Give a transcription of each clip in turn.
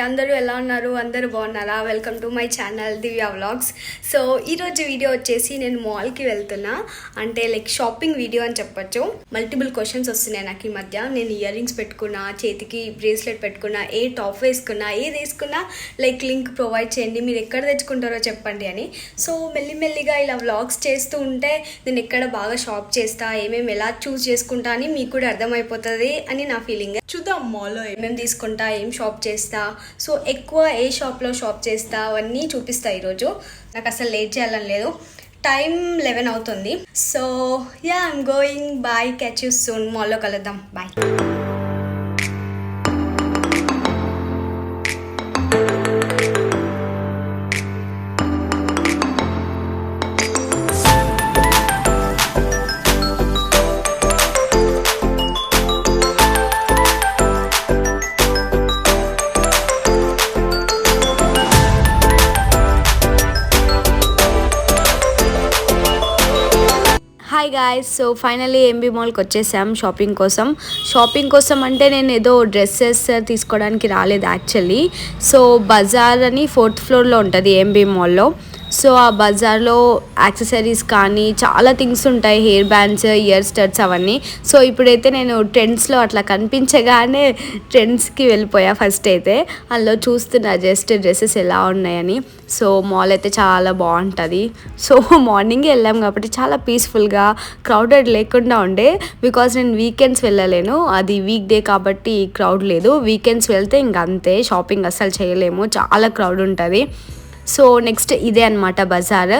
అందరూ ఎలా ఉన్నారు? అందరూ బాగున్నారా? Welcome to my channel Divya vlogs. So ఈరోజు వీడియో వచ్చేసి నేను మాల్కి వెళ్తున్నా, అంటే లైక్ షాపింగ్ వీడియో అని చెప్పొచ్చు. మల్టిపుల్ క్వశ్చన్స్ వస్తున్నాయి నాకు ఈ మధ్య. నేను ఇయర్ రింగ్స్ పెట్టుకున్నా, చేతికి బ్రేస్లెట్ పెట్టుకున్నా, ఏ టాప్ వేసుకున్నా, ఏది వేసుకున్నా లైక్ లింక్ ప్రొవైడ్ చేయండి, మీరు ఎక్కడ తెచ్చుకుంటారో చెప్పండి అని. సో మెల్లిమెల్లిగా ఇలా వ్లాగ్స్ చేస్తూ ఉంటే నేను ఎక్కడ బాగా షాప్ చేస్తా, ఏమేమి ఎలా చూస్ చేసుకుంటా అని మీకు కూడా అర్థమైపోతుంది అని నా ఫీలింగ్. చూద్దాం మాల్లో ఏమేమి తీసుకుంటా, ఏం షాప్ చేస్తా, సో ఎక్కువ ఏ షాప్లో షాప్ చేస్తా అవన్నీ చూపిస్తా ఈరోజు. నాకు అసలు లేట్ చేయాలని లేదు. టైం 11 అవుతుంది. So ya I'm going. Bye, catch you soon. మాల్లో కలుద్దాం. Bye. Hi guys, so finally MB మాల్కి వచ్చేసాం షాపింగ్ కోసం అంటే నేను ఏదో డ్రెస్సెస్ తీసుకోవడానికి రాలేదు యాక్చువల్లీ. సో బజార్ అని 4th ఫ్లోర్లో ఉంటుంది ఎంబీ మాల్లో. సో ఆ బజార్లో యాక్సెసరీస్ కానీ చాలా థింగ్స్ ఉంటాయి, హెయిర్ బ్యాండ్స్, ఇయర్ స్టడ్స్ అవన్నీ. సో ఇప్పుడైతే నేను ట్రెండ్స్లో అట్లా కనిపించగానే ట్రెండ్స్కి వెళ్ళిపోయా. ఫస్ట్ అయితే అందులో చూస్తున్నా జస్ట్ డ్రెస్సెస్ ఎలా ఉన్నాయని. సో మాల్ అయితే చాలా బాగుంటుంది. సో మార్నింగే వెళ్ళాం కాబట్టి చాలా పీస్ఫుల్గా, క్రౌడెడ్ లేకుండా ఉండే. బికాజ్ నేను వీకెండ్స్ వెళ్ళలేను, అది వీక్ డే కాబట్టి క్రౌడ్ లేదు. వీకెండ్స్ వెళ్తే ఇంక అంతే, షాపింగ్ అస్సలు చేయలేము, చాలా క్రౌడ్ ఉంటుంది. సో నెక్స్ట్ ఇదే అనమాట బజార్.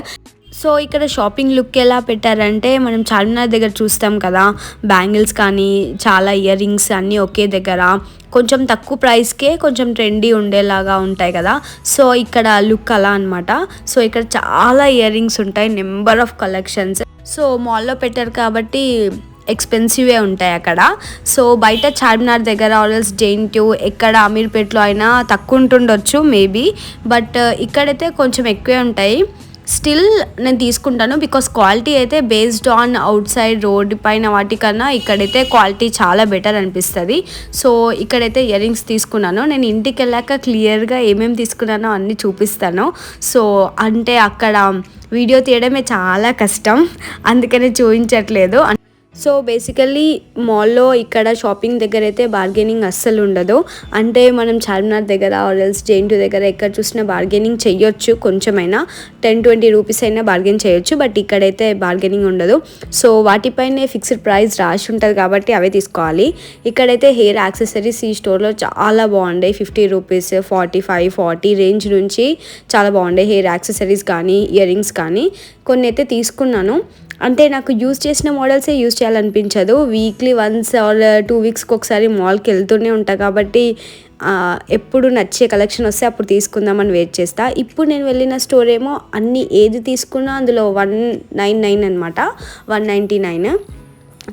సో ఇక్కడ షాపింగ్ లుక్ ఎలా పెట్టారంటే, మనం చార్మినార్ దగ్గర చూస్తాం కదా, బ్యాంగిల్స్ కానీ చాలా ఇయర్ రింగ్స్ అన్నీ ఒకే దగ్గర కొంచెం తక్కువ ప్రైస్కే కొంచెం ట్రెండీ ఉండేలాగా ఉంటాయి కదా. సో ఇక్కడ లుక్ అలా అనమాట. సో ఇక్కడ చాలా ఇయర్ రింగ్స్ ఉంటాయి, నెంబర్ ఆఫ్ కలెక్షన్స్. సో మాల్లో పెట్టారు కాబట్టి ఎక్స్పెన్సివే ఉంటాయి అక్కడ. సో బయట చార్మినార్ దగ్గర ఆల్వేస్ జైన్2 ఎక్కడ అమీర్పేట్లో అయినా తక్కువ ఉంటుండొచ్చు మేబీ, బట్ ఇక్కడైతే కొంచెం ఎక్కువే ఉంటాయి. స్టిల్ నేను తీసుకుంటాను బికాస్ క్వాలిటీ అయితే based on out side road పైన వాటికన్నా ఇక్కడైతే క్వాలిటీ చాలా బెటర్ అనిపిస్తుంది. సో ఇక్కడైతే ఇయర్ రింగ్స్ తీసుకున్నాను. నేను ఇంటికి వెళ్ళాక క్లియర్గా ఏమేమి తీసుకున్నానో అన్నీ చూపిస్తాను. సో అంటే అక్కడ వీడియో తీయడమే చాలా కష్టం, అందుకనే చూపించట్లేదు. సో బేసికల్లీ మాల్లో ఇక్కడ షాపింగ్ దగ్గర అయితే బార్గెనింగ్ అస్సలు ఉండదు. అంటే మనం చార్మినార్ దగ్గర ఆర్ఎల్స్ జైన్2 దగ్గర ఎక్కడ చూసినా బార్గెనింగ్ చేయొచ్చు, కొంచెమైనా 10-20 రూపీస్ అయినా బార్గెన్ చేయొచ్చు, బట్ ఇక్కడైతే బార్గెనింగ్ ఉండదు. సో వాటిపైనే ఫిక్స్డ్ ప్రైస్ రాసి ఉంటుంది కాబట్టి అవే తీసుకోవాలి. ఇక్కడైతే హెయిర్ యాక్సెసరీస్ ఈ స్టోర్లో చాలా బాగుంటాయి. 50 రూపీస్, 45-40 రేంజ్ నుంచి చాలా బాగుంటాయి హెయిర్ యాక్సెసరీస్ కానీ ఇయర్ రింగ్స్ కానీ. కొన్ని అయితే తీసుకున్నాను, అంటే నాకు యూజ్ చేసిన మోడల్సే యూజ్ చేయాలనిపించదు. వీక్లీ వన్స్ ఆర్ 2 వీక్స్కి ఒకసారి మాల్కి వెళ్తూనే ఉంటాను కాబట్టి ఎప్పుడు నచ్చే కలెక్షన్ వస్తే అప్పుడు తీసుకుందామని వెయిట్ చేస్తా. ఇప్పుడు నేను వెళ్ళిన స్టోర్ ఏమో అన్నీ ఏది తీసుకున్నా అందులో 199 అనమాట, 199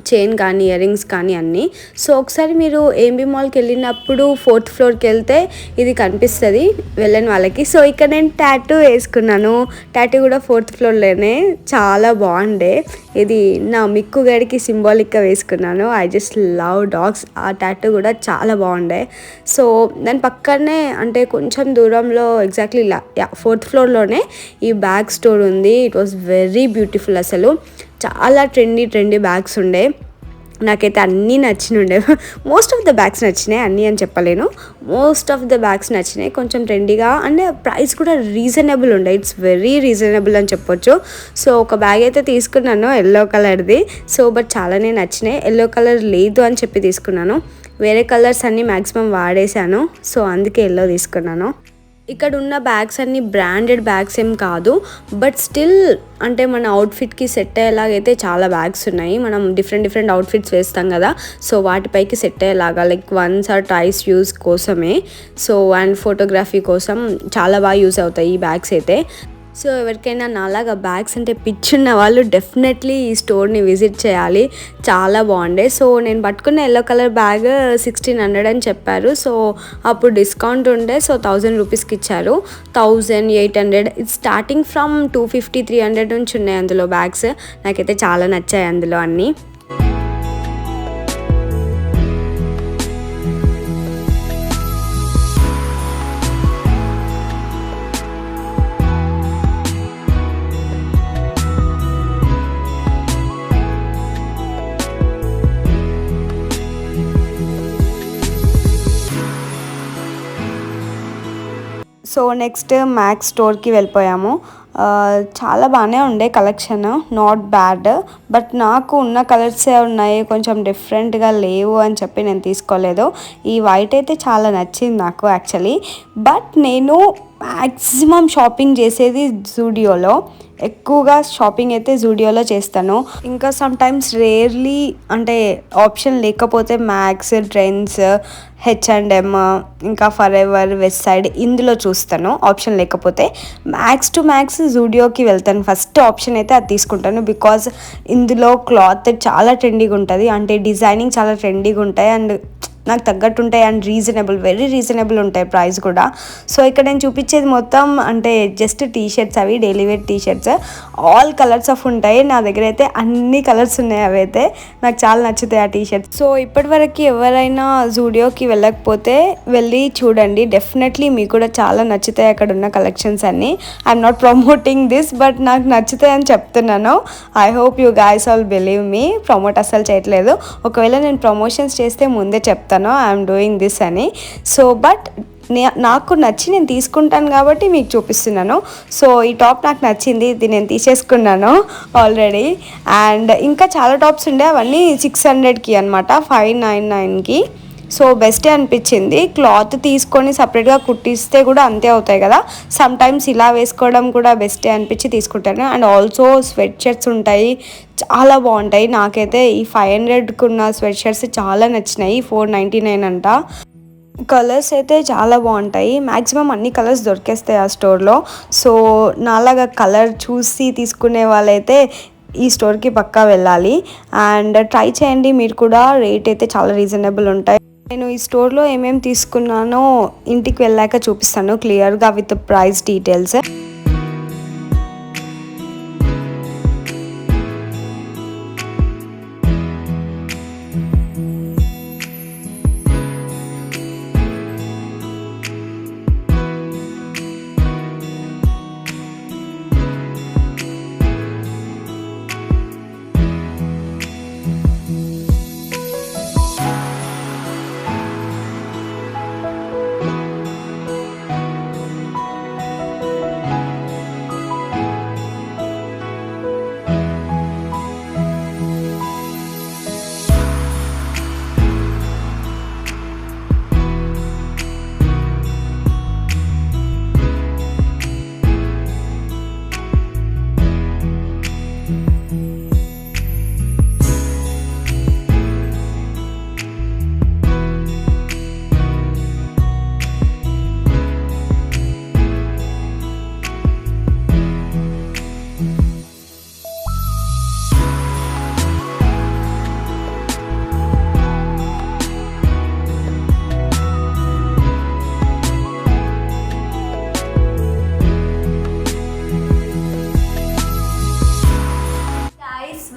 చైన్ కానీ ఇయర్ రింగ్స్ కానీ అన్నీ. సో ఒకసారి మీరు ఎంబీ మాల్కి వెళ్ళినప్పుడు 4th ఫ్లోర్కి వెళ్తే ఇది కనిపిస్తుంది వెళ్ళని వాళ్ళకి. సో ఇక్కడ నేను టాటూ వేసుకున్నాను. టాటూ కూడా 4th ఫ్లోర్లోనే, చాలా బాగుండే. ఇది నా మిక్కు గడికి సింబాలిక్గా వేసుకున్నాను. I just love dogs. ఆ టాటూ కూడా చాలా బాగుండే. సో దాని పక్కనే అంటే కొంచెం దూరంలో ఎగ్జాక్ట్లీ 4th ఫ్లోర్లోనే ఈ బ్యాగ్ స్టోర్ ఉంది. It was very beautiful. అసలు చాలా ట్రెండీ బ్యాగ్స్ ఉండే. నాకైతే అన్నీ నచ్చినుండే. మోస్ట్ ఆఫ్ ద బ్యాగ్స్ నచ్చినాయి, అన్నీ అని చెప్పలేను, మోస్ట్ ఆఫ్ ద బ్యాగ్స్ నచ్చినాయి. కొంచెం ట్రెండీగా అండ్ ప్రైస్ కూడా రీజనబుల్ ఉండే. ఇట్స్ వెరీ రీజనబుల్ అని చెప్పొచ్చు. సో ఒక బ్యాగ్ అయితే తీసుకున్నాను ఎల్లో కలర్ది. సో బట్ చాలానే నచ్చినాయి. ఎల్లో కలర్ లేదు అని చెప్పి తీసుకున్నాను. వేరే కలర్స్ అన్నీ మ్యాక్సిమం వాడేశాను, సో అందుకే ఎల్లో తీసుకున్నాను. ఇక్కడ ఉన్న బ్యాగ్స్ అన్నీ బ్రాండెడ్ బ్యాగ్స్ ఏం కాదు, బట్ స్టిల్ అంటే మన అవుట్ఫిట్కి సెట్ అయ్యేలాగైతే చాలా బ్యాగ్స్ ఉన్నాయి. మనం డిఫరెంట్ అవుట్ఫిట్స్ వేస్తాం కదా, సో వాటిపైకి సెట్ అయ్యేలాగా like once or twice use కోసమే. సో అండ్ ఫోటోగ్రఫీ కోసం చాలా బాగా యూస్ అవుతాయి ఈ బ్యాగ్స్ అయితే. సో ఎవరికైనా నాలాగా బ్యాగ్స్ అంటే పిచ్చున్న వాళ్ళు డెఫినెట్లీ ఈ స్టోర్ని విజిట్ చేయాలి, చాలా బాగుండే. సో నేను పట్టుకున్న ఎల్లో కలర్ బ్యాగ్ 1600 అని చెప్పారు. సో అప్పుడు డిస్కౌంట్ ఉండే, సో 1000 రూపీస్కి ఇచ్చారు. 1800 ఇట్స్ స్టార్టింగ్ ఫ్రమ్ 250-300 నుంచి ఉన్నాయి అందులో బ్యాగ్స్. నాకైతే చాలా నచ్చాయి అందులో అన్నీ. సో నెక్స్ట్ మ్యాక్స్ స్టోర్కి వెళ్ళిపోయాము. చాలా బాగానే ఉండే కలెక్షన్, నాట్ బ్యాడ్. బట్ నాకు ఉన్న కలర్సే ఉన్నాయి, కొంచెం డిఫరెంట్గా లేవు అని చెప్పి నేను తీసుకోలేదు. ఈ వైట్ అయితే చాలా నచ్చింది నాకు యాక్చువల్లీ. బట్ నేను మ్యాక్సిమం షాపింగ్ చేసేది జూడియోలో. ఎక్కువగా షాపింగ్ అయితే జూడియోలో చేస్తాను. ఇంకా సమ్టైమ్స్ రేర్లీ అంటే ఆప్షన్ లేకపోతే మ్యాక్స్, ట్రెండ్స్, H&M, ఇంకా ఫర్ ఎవర్, వెస్ట్ సైడ్ ఇందులో చూస్తాను. ఆప్షన్ లేకపోతే మ్యాక్స్ టు మ్యాక్స్ జూడియోకి వెళ్తాను. ఫస్ట్ ఆప్షన్ అయితే అది తీసుకుంటాను. బికాజ్ ఇందులో క్లాత్ చాలా ట్రెండీగా ఉంటుంది, అంటే డిజైనింగ్ చాలా ట్రెండీగా ఉంటాయి అండ్ నాకు తగ్గట్టు ఉంటాయి అండ్ రీజనబుల్, వెరీ రీజనబుల్ ఉంటాయి ప్రైస్ కూడా. సో ఇక్కడ నేను చూపించేది మొత్తం అంటే జస్ట్ టీషర్ట్స్, అవి daily wear T-shirts, all colours of ఉంటాయి. నా దగ్గర అయితే అన్ని కలర్స్ ఉన్నాయి, అవి అయితే నాకు చాలా నచ్చుతాయి ఆ టీషర్ట్స్. సో ఇప్పటివరకు ఎవరైనా జూడియోకి వెళ్ళకపోతే వెళ్ళి చూడండి, డెఫినెట్లీ మీకు కూడా చాలా నచ్చుతాయి అక్కడ ఉన్న కలెక్షన్స్ అన్నీ. I'm not promoting this, but నాకు నచ్చుతాయి అని చెప్తున్నాను. I hope you guys all believe me. Promote అస్సలు చేయట్లేదు. ఒకవేళ నేను ప్రమోషన్స్ చేస్తే ముందే చెప్తాను ఐఎమ్ డూయింగ్ దిస్ అని. సో బట్ నాకు నచ్చి నేను తీసుకుంటాను కాబట్టి మీకు చూపిస్తున్నాను. సో ఈ టాప్ నాకు నచ్చింది, ఇది నేను తీసేసుకున్నాను ఆల్రెడీ. అండ్ ఇంకా చాలా టాప్స్ ఉండే, అవన్నీ 600కి అనమాట, 599కి. సో బెస్టే అనిపించింది. క్లాత్ తీసుకొని సపరేట్గా కుట్టిస్తే కూడా అంతే అవుతాయి కదా, సమ్ టైమ్స్ ఇలా వేసుకోవడం కూడా బెస్టే అనిపించి తీసుకుంటాను. అండ్ ఆల్సో స్వెట్ షర్ట్స్ ఉంటాయి, చాలా బాగుంటాయి. నాకైతే ఈ 500కు ఉన్న స్వెట్ షర్ట్స్ చాలా నచ్చినాయి. 499 అంట. కలర్స్ అయితే చాలా బాగుంటాయి, మ్యాక్సిమం అన్ని కలర్స్ దొరికేస్తాయి ఆ స్టోర్లో. సో నాలాగా కలర్ చూసి తీసుకునే వాళ్ళైతే ఈ స్టోర్కి పక్కా వెళ్ళాలి అండ్ ట్రై చేయండి మీరు కూడా. రేట్ అయితే చాలా రీజనబుల్ ఉంటాయి. నేను ఈ స్టోర్లో ఏమేమి తీసుకున్నానో ఇంటికి వెళ్ళాక చూపిస్తాను క్లియర్గా with price details.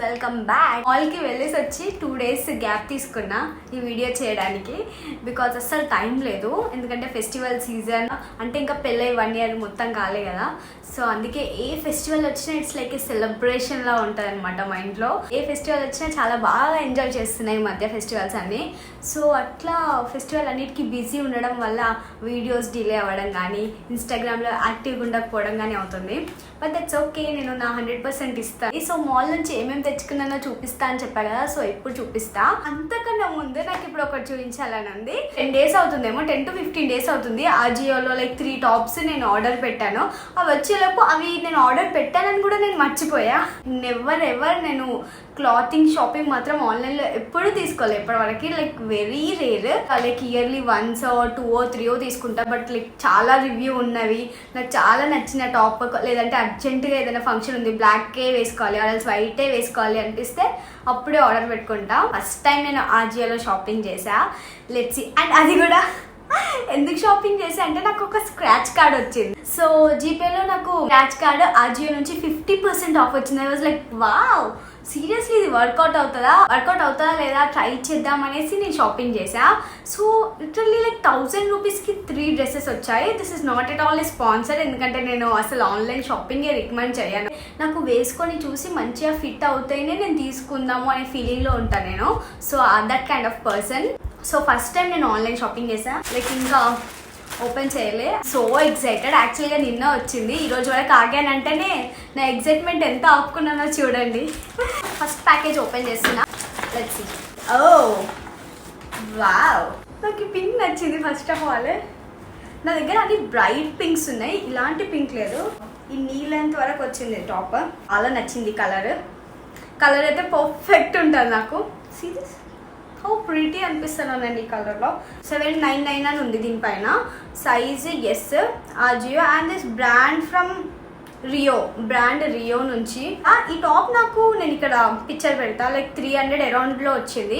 Welcome back. మాల్కి వెళ్ళేసి వచ్చి 2 days గ్యాప్ తీసుకున్నా ఈ వీడియో చేయడానికి. బికాజ్ అస్సలు టైం లేదు, ఎందుకంటే ఫెస్టివల్ సీజన్ అంటే ఇంకా పెళ్ళై 1 year మొత్తం కాలే కదా. సో అందుకే ఏ ఫెస్టివల్ వచ్చినా ఇట్స్ లైక్ ఏ సెలబ్రేషన్ లా ఉంటుంది అనమాట మా ఇంట్లో. ఏ ఫెస్టివల్ వచ్చినా చాలా బాగా ఎంజాయ్ చేస్తున్నాయి ఈ మధ్య ఫెస్టివల్స్ అన్నీ. సో అట్లా ఫెస్టివల్ అన్నిటికీ బిజీ ఉండడం వల్ల వీడియోస్ డిలే అవ్వడం కానీ, ఇన్స్టాగ్రామ్లో యాక్టివ్గా ఉండకపోవడం కానీ అవుతుంది. బట్ దట్స్ ఓకే, నేను నా 100% ఇస్తాను. సో మాల్ నుంచి ఏమేమి తెచ్చుకున్నానో చూపిస్తా అని చెప్పా కదా, సో ఎప్పుడు చూపిస్తా. అంతకన్నా ముందు నాకు ఇప్పుడు ఒకటి చూపించాలని ఉంది. 10 days అవుతుందేమో, 10 to 15 days అవుతుంది. ఆజియోలో లైక్ 3 tops నేను ఆర్డర్ పెట్టాను. అవి వచ్చేలోపు అవి నేను ఆర్డర్ పెట్టానని కూడా నేను మర్చిపోయా. నెవర్ ఎవర్ నేను క్లాతింగ్ షాపింగ్ మాత్రం ఆన్లైన్లో ఎప్పుడు తీసుకోలేదు ఇప్పటివరకు. Like very rare, like yearly 1 or 2 or 3 తీసుకుంటా. బట్ లైక్ చాలా రివ్యూ ఉన్నవి, నాకు చాలా నచ్చిన టాప్, లేదంటే అర్జెంటుగా ఏదైనా ఫంక్షన్ ఉంది, బ్లాక్కే వేసుకోవాలి ఆర్ఎల్స్ వైటే వేసుకోవాలి అనిపిస్తే అప్పుడే ఆర్డర్ పెట్టుకుంటా. ఫస్ట్ టైం నేను ఆజియోలో షాపింగ్ చేసా, లెట్స్ సీ. అండ్ అది కూడా ఎందుకు షాపింగ్ చేసా అంటే నాకు ఒక స్క్రాచ్ కార్డ్ వచ్చింది. సో జీపేలో నాకు స్క్రాచ్ కార్డ్ ఆజియో నుంచి 50% ఆఫ్ వచ్చింది. I was like wow, seriously ఇది వర్కౌట్ అవుతుందా లేదా ట్రై చేద్దాం అనేసి నేను షాపింగ్ చేసా. సో లిటరల్లీ లైక్ 1000 రూపీస్కి 3 dresses వచ్చాయి. This is not at all A sponsor, ఎందుకంటే నేను అసలు ఆన్లైన్ షాపింగే రికమెండ్ చేయను. నాకు వేసుకొని చూసి మంచిగా ఫిట్ అవుతాయినే నేను తీసుకుందాము అనే ఫీలింగ్లో ఉంటాను నేను. So that kind of person. So first time నేను ఆన్లైన్ షాపింగ్ చేసా. లైక్ ఇంకా ఓపెన్ చేయలే. So excited. యాక్చువల్గా నిన్న వచ్చింది, ఈరోజు వరకు ఆగానంటేనే నా ఎక్సైట్మెంట్ ఎంత ఆపుకున్నానో చూడండి. ఫస్ట్ ప్యాకేజ్ ఓపెన్ చేస్తున్నా. Let's see. ఓ వావ్, నాకు ఈ పింక్ నచ్చింది. ఫస్ట్ ఆఫ్ ఆల్ నా దగ్గర అన్ని బ్రైట్ పింక్స్ ఉన్నాయి, ఇలాంటి పింక్ లేదు. ఈ నీ లెంత్ వరకు వచ్చింది టాప్, చాలా నచ్చింది. కలర్ అయితే పర్ఫెక్ట్ ఉంటుంది నాకు. సీరియస్ హౌ ప్రిటీ అనిపిస్తున్నానండి ఈ కలర్లో. 799 అని ఉంది దీనిపైన. Size yes, Ajio. And this brand from Rio నుంచి. ఈ టాప్ నాకు నేను ఇక్కడ పిక్చర్ పెడతా, లైక్ 300 అరౌండ్లో వచ్చింది.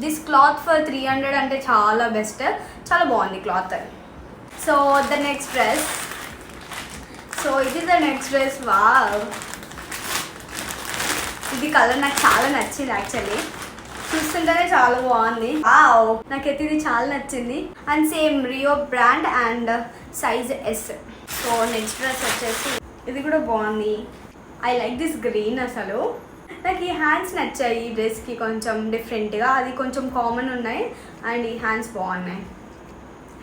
దిస్ క్లాత్ ఫర్ 300 అంటే చాలా బెస్ట్, చాలా బాగుంది cloth. So the next dress. So ఇది ద నెక్స్ట్ డ్రెస్. వావ్, ఇది కలర్ నాకు చాలా నచ్చింది. యాక్చువల్లీ చూస్తుంటేనే చాలా బాగుంది. వావ్, నాకైతే ఇది చాలా నచ్చింది. And same Rio brand and size yes. So next dress వచ్చేసి ఇది కూడా బాగుంది. I like this green. అసలు నాకు ఈ హ్యాండ్స్ నచ్చాయి ఈ డ్రెస్కి, కొంచెం డిఫరెంట్గా. అది కొంచెం కామన్ ఉన్నాయి అండ్ ఈ హ్యాండ్స్ బాగున్నాయి.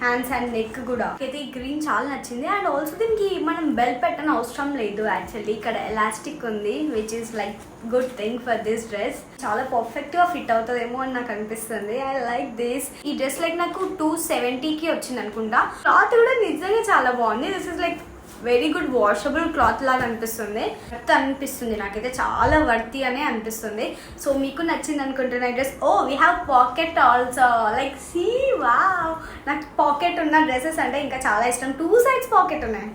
హ్యాండ్స్ అండ్ నెక్ కూడా అయితే ఈ గ్రీన్ చాలా నచ్చింది. అండ్ ఆల్సో దీనికి మనం బెల్ట్ పెట్టని అవసరం లేదు. యాక్చువల్లీ ఇక్కడ ఎలాస్టిక్ ఉంది, which is like good thing for this dress. చాలా పర్ఫెక్ట్గా ఫిట్ అవుతుందేమో అని నాకు అనిపిస్తుంది. I like this. ఈ డ్రెస్ లైక్ నాకు 270కి వచ్చింది అనుకుంటా. క్లాత్ కూడా నిజంగా చాలా బాగుంది. This is like very good washable cloth లాగా అనిపిస్తుంది నాకైతే. చాలా వర్తి అనే అనిపిస్తుంది. సో మీకు నచ్చింది అనుకుంటున్నా dress. Oh we have pocket also. Like see wow, నాకు పాకెట్ ఉన్న డ్రెస్సెస్ అంటే ఇంకా చాలా ఇష్టం. 2 సైడ్స్ పాకెట్ ఉన్నాయి.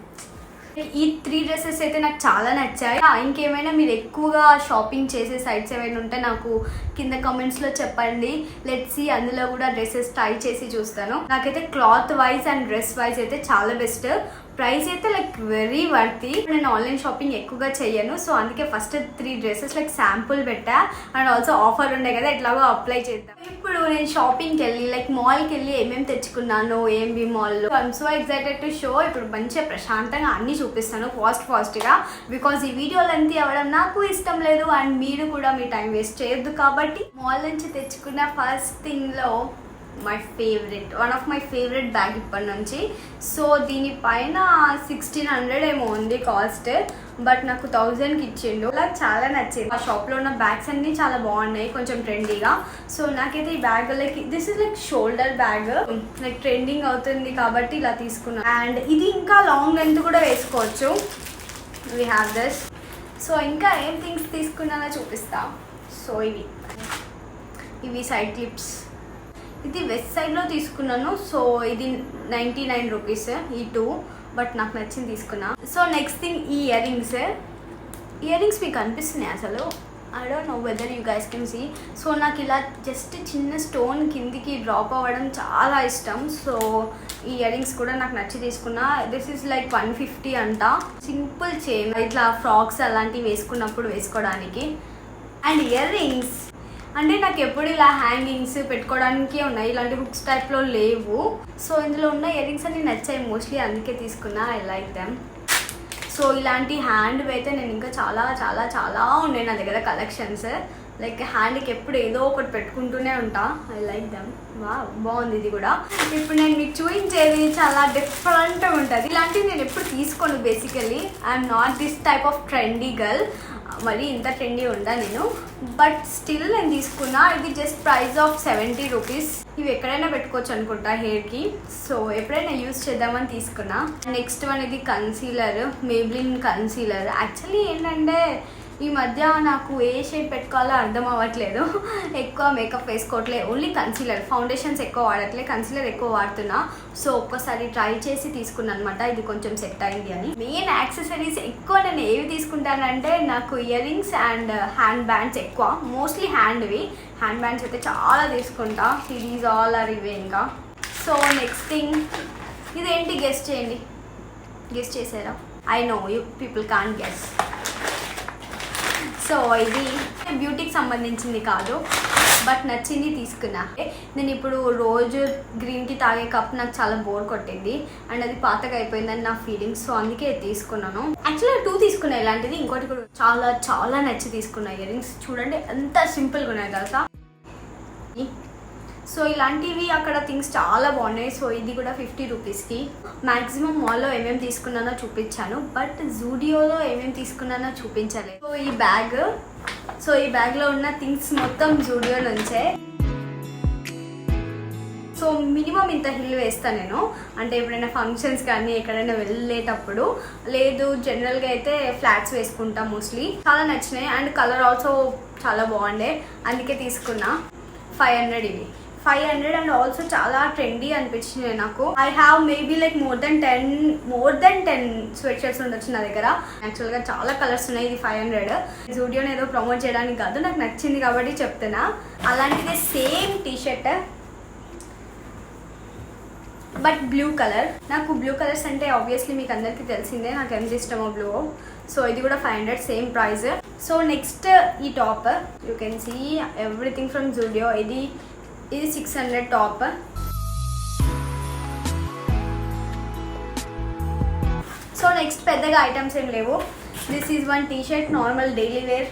ఈ 3 డ్రెస్సెస్ అయితే నాకు చాలా నచ్చాయి. ఇంకేమైనా మీరు ఎక్కువగా షాపింగ్ చేసే సైట్స్ ఏమైనా ఉంటే నాకు కింద కామెంట్స్లో చెప్పండి. లెట్స్ సీ, అందులో కూడా డ్రెస్సెస్ ట్రై చేసి చూస్తాను. నాకైతే cloth wise and dress wise అయితే చాలా బెస్ట్. ప్రైస్ అయితే లైక్ వెరీ వర్తి. నేను ఆన్లైన్ షాపింగ్ ఎక్కువగా చెయ్యను, సో అందుకే ఫస్ట్ 3 డ్రెస్సెస్ లైక్ శాంపుల్ పెట్టా. అండ్ ఆల్సో ఆఫర్ ఉండే కదా, ఎట్లాగో అప్లై చేద్దాం. ఇప్పుడు నేను షాపింగ్కి వెళ్ళి లైక్ మాల్కి వెళ్ళి ఏమేమి తెచ్చుకున్నాను ఏఎంబి మాల్లో. I'm so excited to show. ఇప్పుడు మంచిగా ప్రశాంతంగా అన్ని చూపిస్తాను ఫాస్ట్గా. బికాజ్ ఈ వీడియో లెంత్ అవ్వడం నాకు ఇష్టం లేదు అండ్ మీరు కూడా మీ టైం వేస్ట్ చేయొద్దు. కాబట్టి మాల్ నుంచి తెచ్చుకున్న ఫస్ట్ థింగ్లో one of my favourite bag ఇప్పటి నుంచి. సో దీనిపైన 1600 ఏమో ఉంది కాస్ట్, బట్ నాకు 1000కి ఇచ్చిండు. అలా చాలా నచ్చింది. ఆ షాప్లో ఉన్న బ్యాగ్స్ అన్నీ చాలా బాగున్నాయి, కొంచెం ట్రెండీగా. సో నాకైతే ఈ bag like this is like shoulder bag, like trending అవుతుంది కాబట్టి ఇలా తీసుకున్నాను. అండ్ ఇది ఇంకా లాంగ్ లెంత్ కూడా వేసుకోవచ్చు. We have this. సో ఇంకా ఏం థింగ్స్ తీసుకున్నానో చూపిస్తా. సో ఇవి సైడ్ క్లిప్స్. ఇది వెస్ట్ సైడ్లో తీసుకున్నాను. సో ఇది 99 రూపీస్ ఈ 2, బట్ నాకు నచ్చింది తీసుకున్నా. సో నెక్స్ట్ థింగ్ ఈ ఇయర్ రింగ్స్ మీకు అనిపిస్తున్నాయి అసలు. I don't know whether you guys can see. So నాకు ఇలా జస్ట్ చిన్న స్టోన్ కిందికి డ్రాప్ అవ్వడం చాలా ఇష్టం. సో ఈ ఇయర్ రింగ్స్ కూడా నాకు నచ్చి తీసుకున్నా. దిస్ ఈజ్ లైక్ 150 అంట. సింపుల్ చైన్, ఇట్లా ఫ్రాక్స్ అలాంటివి వేసుకున్నప్పుడు వేసుకోవడానికి. అండ్ ఇయర్ రింగ్స్ అంటే నాకు ఎప్పుడు ఇలా హ్యాంగింగ్స్ పెట్టుకోవడానికి ఉన్నాయి, ఇలాంటి హుక్స్ టైప్లో లేవు. సో ఇందులో ఉన్న ఇయర్ రింగ్స్ అన్ని నచ్చాయి మోస్ట్లీ, అందుకే తీసుకున్నా. I like them. సో ఇలాంటి హ్యాండ్ అయితే నేను ఇంకా చాలా చాలా చాలా ఉన్నాయి నా దగ్గర కలెక్షన్స్. లైక్ హ్యాండ్కి ఎప్పుడు ఏదో ఒకటి పెట్టుకుంటూనే ఉంటా. I like them. బాగుంది ఇది కూడా. ఇప్పుడు నేను మీకు చూపించేది చాలా డిఫరెంట్గా ఉంటుంది. ఇలాంటివి నేను ఎప్పుడు తీసుకోను. Basically I'm not this type of trendy girl. మరి ఇంత ట్రెండీ ఉందా నేను, బట్ స్టిల్ నేను తీసుకున్నా. ఇది జస్ట్ ప్రైస్ ఆఫ్ 70 రూపీస్. ఇవి ఎక్కడైనా పెట్టుకోవచ్చు అనుకుంటా హెయిర్కి. సో ఎప్పుడైనా యూజ్ చేద్దామని తీసుకున్నా. నెక్స్ట్ వన్ ఇది కన్సీలర్, మేబ్లిన్ కన్సీలర్. యాక్చువల్లీ ఏంటంటే ఈ మధ్య నాకు ఏ షేడ్ పెట్టుకోవాలో అర్థం అవ్వట్లేదు. ఎక్కువ మేకప్ వేసుకోవట్లేదు, ఓన్లీ కన్సీలర్. ఫౌండేషన్స్ ఎక్కువ వాడట్లేదు, కన్సీలర్ ఎక్కువ వాడుతున్నా. సో ఒక్కసారి ట్రై చేసి తీసుకున్నాను అనమాట, ఇది కొంచెం సెట్ అయింది అని. మెయిన్ యాక్సెసరీస్ ఎక్కువ నేను ఏవి తీసుకుంటానంటే నాకు ear rings and hand bands ఎక్కువ, మోస్ట్లీ హ్యాండ్వి. హ్యాండ్ బ్యాండ్స్ అయితే చాలా తీసుకుంటా. సిరీస్ ఆల్ ఆర్ ఇవే ఇంకా. సో నెక్స్ట్ థింగ్ ఇదేంటి గెస్ చేయండి. గెస్ చేసారా? I know you people can't guess. So ఇది బ్యూటీకి సంబంధించింది కాదు, బట్ నచ్చింది తీసుకున్నా. నేను ఇప్పుడు రోజు గ్రీన్ టీ తాగే కప్ నాకు చాలా బోర్ కొట్టింది అండ్ అది పాతగా అయిపోయిందని నా ఫీలింగ్స్. సో అందుకే తీసుకున్నాను. యాక్చువల్గా 2 తీసుకున్నా ఇలాంటిది. ఇంకోటి కూడా చాలా చాలా నచ్చి తీసుకున్నా ఇయర్ రింగ్స్. చూడండి ఎంత సింపుల్గా ఉన్నాయి తెలుసా. సో ఇలాంటివి అక్కడ థింగ్స్ చాలా బాగున్నాయి. సో ఇది కూడా 50 రూపీస్కి. మ్యాక్సిమం మాల్లో ఏమేమి తీసుకున్నానో చూపించాను, బట్ జూడియోలో ఏమేమి తీసుకున్నానో చూపించలేదు. సో ఈ బ్యాగ్లో ఉన్న థింగ్స్ మొత్తం జూడియో నుంచే. సో మినిమం ఇంత హిల్ వేస్తాను నేను, అంటే ఎప్పుడైనా ఫంక్షన్స్ కానీ ఎక్కడైనా వెళ్ళేటప్పుడు. లేదు జనరల్గా అయితే ఫ్లాట్స్ వేసుకుంటాం మోస్ట్లీ. చాలా నచ్చినాయి అండ్ కలర్ ఆల్సో చాలా బాగుండే, అందుకే తీసుకున్నా. 500 ఇవి 500 అండ్ ఆల్సో చాలా ట్రెండీ అనిపించింది నాకు. I have maybe like more than 10 sweat shirts ఉండొచ్చు నా దగ్గర. యాక్చువల్గా చాలా కలర్స్ ఉన్నాయి. ఇది 500. జూడియోని ఏదో ప్రమోట్ చేయడానికి కాదు, నాకు నచ్చింది కాబట్టి చెప్తున్నా. అలాంటిదే same T-shirt but blue colour. నాకు బ్లూ కలర్స్ అంటే ఆబ్వియస్లీ మీకు అందరికీ తెలిసిందే నాకు ఎంత ఇష్టమో బ్లూ. సో ఇది కూడా 500 సేమ్ ప్రైస్. సో నెక్స్ట్ ఈ top you can see everything from Zudio. ఇది 600 టాప్. సో నెక్స్ట్ పెద్దగా ఐటమ్స్ ఏం లేవు. This is one T-shirt, normal daily wear,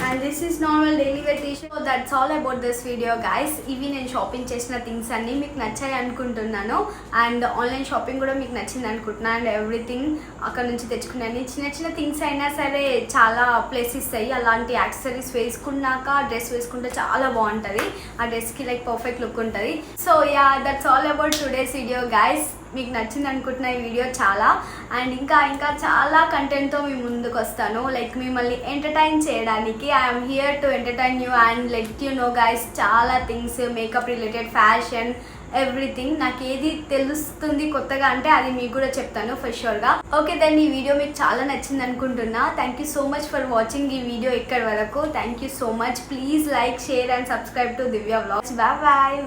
and this is normal daily wear t-shirt. So that's all about this video guys. ఇవి నేను shopping చేసిన things అన్నీ మీకు నచ్చాయి అనుకుంటున్నాను అండ్ ఆన్లైన్ షాపింగ్ కూడా మీకు నచ్చింది అనుకుంటున్నాను. అండ్ ఎవ్రీథింగ్ అక్కడ నుంచి తెచ్చుకున్నాను. చిన్న థింగ్స్ అయినా సరే చాలా ప్లేస్ ఇస్తాయి. అలాంటి యాక్సెసరీస్ వేసుకున్నాక డ్రెస్ వేసుకుంటే చాలా బాగుంటుంది. ఆ డ్రెస్కి లైక్ పర్ఫెక్ట్ లుక్ ఉంటుంది. So yeah that's all about today's video guys. మీకు నచ్చింది అనుకుంటున్నా ఈ వీడియో చాలా. అండ్ ఇంకా చాలా కంటెంట్తో మీ ముందుకు వస్తాను, లైక్ మిమ్మల్ని ఎంటర్టైన్ చేయడానికి. I'm here to entertain you and let you know guys చాలా things, makeup related, fashion, everything. నాకు ఏది తెలుస్తుంది కొత్తగా అంటే అది మీకు కూడా చెప్తాను ఫర్ షూర్గా. ఓకే దెన్ ఈ వీడియో మీకు చాలా నచ్చింది అనుకుంటున్నా. Thank you so much for watching ఈ వీడియో ఇక్కడి వరకు. Thank you so much. Please like, share and subscribe to Divya vlogs. Bye.